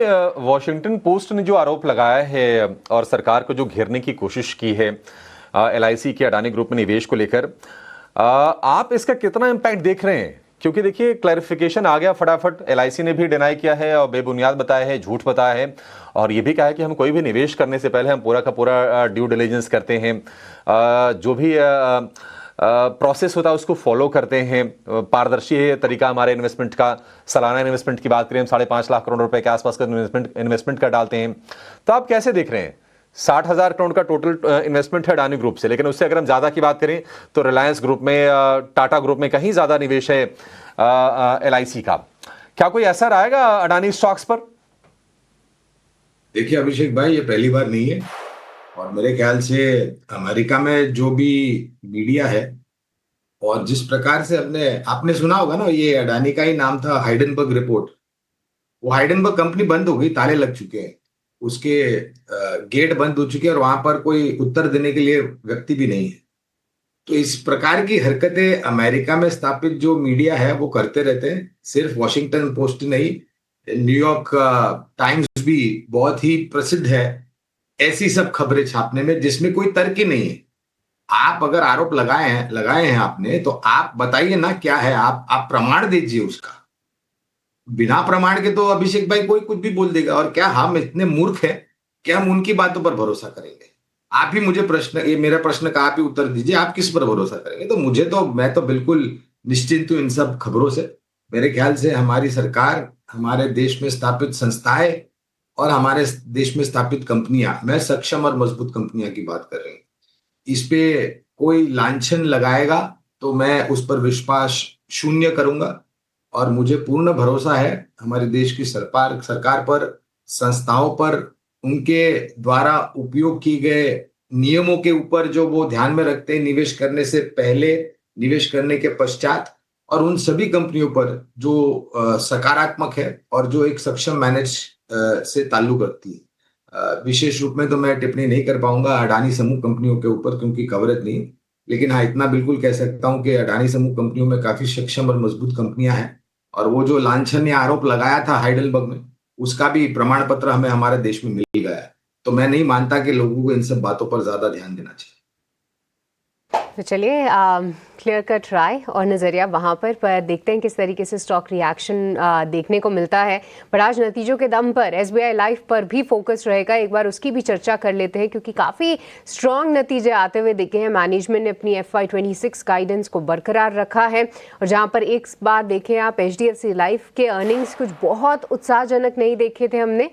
Washington post ने जो आरोप लगाया है और सरकार को जो घेरने की कोशिश की है एलआईसी के अडानी ग्रुप में निवेश को लेकर, आप इसका कितना इम्पैक्ट देख रहे हैं? क्योंकि देखिए क्लैरिफिकेशन आ गया फटाफट, एलआईसी ने भी डिनाई किया है और बेबुनियाद बताया है, झूठ बताया है और ये भी कहा है कि हम कोई भी निवेश करने से पहले हम पूरा का पूरा ड्यू डिलिजेंस करते हैं, जो भी प्रोसेस होता है उसको फॉलो करते हैं, पारदर्शी है तरीका हमारे इन्वेस्टमेंट का। सालाना इन्वेस्टमेंट की बात करें हम 5.5 लाख करोड़ रुपए के आसपास का इन्वेस्टमेंट का डालते हैं। तो आप कैसे देख रहे हैं? 60,000 करोड़ का टोटल इन्वेस्टमेंट है अडानी ग्रुप से, लेकिन उससे अगर हम ज्यादा की बात करें तो रिलायंस ग्रुप में, टाटा ग्रुप में कहीं ज्यादा निवेश है एलआईसी का। क्या कोई असर आएगा अडानी स्टॉक्स पर? देखिए अभिषेक भाई, ये पहली बार नहीं है और मेरे ख्याल से अमेरिका में जो भी मीडिया है और जिस प्रकार से अपने आपने सुना होगा ना, ये अडानी का ही नाम था हाइडेनबर्ग रिपोर्ट। वो हाइडेनबर्ग कंपनी बंद हो गई, ताले लग चुके हैं, उसके गेट बंद हो चुके हैं और वहां पर कोई उत्तर देने के लिए व्यक्ति भी नहीं है। तो इस प्रकार की हरकतें अमेरिका में स्थापित जो मीडिया है वो करते रहते हैं। सिर्फ वॉशिंगटन पोस्ट नहीं, न्यूयॉर्क टाइम्स भी बहुत ही प्रसिद्ध है ऐसी सब खबरें छापने में जिसमें कोई तर्क ही नहीं है। आप अगर आरोप लगाए हैं आपने, तो आप बताइए ना क्या है, आप प्रमाण दीजिए उसका। बिना प्रमाण के तो अभिषेक भाई कोई कुछ भी बोल देगा, और क्या हम इतने मूर्ख हैं कि हम उनकी बातों पर भरोसा करेंगे? आप ही मुझे प्रश्न, ये मेरा प्रश्न का आप ही उत्तर दीजिए, आप किस पर भरोसा करेंगे? तो मैं तो बिल्कुल निश्चिंत हूं इन सब खबरों से। मेरे ख्याल से हमारी सरकार, हमारे देश में स्थापित संस्थाएं और हमारे देश में स्थापित कंपनियां, मैं सक्षम और मजबूत कंपनियां की बात कर रही हूँ, इस पे कोई लांछन लगाएगा तो मैं उस पर विश्वास शून्य करूंगा। और मुझे पूर्ण भरोसा है हमारे देश की सरकार पर, संस्थाओं पर, उनके द्वारा उपयोग किए गए नियमों के ऊपर जो वो ध्यान में रखते हैं निवेश करने से पहले, निवेश करने के पश्चात, और उन सभी कंपनियों पर जो सकारात्मक है और जो एक सक्षम मैनेज से ताल्लुक रखती है। विशेष रूप में तो मैं टिप्पणी नहीं कर पाऊंगा अडानी समूह कंपनियों के ऊपर, क्योंकि कवरेज नहीं। लेकिन हाँ, इतना बिल्कुल कह सकता हूं कि अडानी समूह कंपनियों में काफी सक्षम और मजबूत कंपनियां हैं। और वो जो लांछन या आरोप लगाया था हाइडेलबर्ग में, उसका भी प्रमाण पत्र हमें हमारे देश में मिल गया है। तो मैं नहीं मानता कि लोगों को इन सब बातों पर ज्यादा ध्यान देना चाहिए। तो चलिए, क्लियर कट राय और नज़रिया वहाँ पर देखते हैं किस तरीके से स्टॉक रिएक्शन देखने को मिलता है। पर आज नतीजों के दम पर एसबीआई लाइफ पर भी फोकस रहेगा, एक बार उसकी भी चर्चा कर लेते हैं क्योंकि काफ़ी स्ट्रॉन्ग नतीजे आते हुए दिखे हैं। मैनेजमेंट ने अपनी FY26 गाइडेंस को बरकरार रखा है और जहाँ पर एक बार देखें आप, HDFC लाइफ के अर्निंग्स कुछ बहुत उत्साहजनक नहीं देखे थे हमने।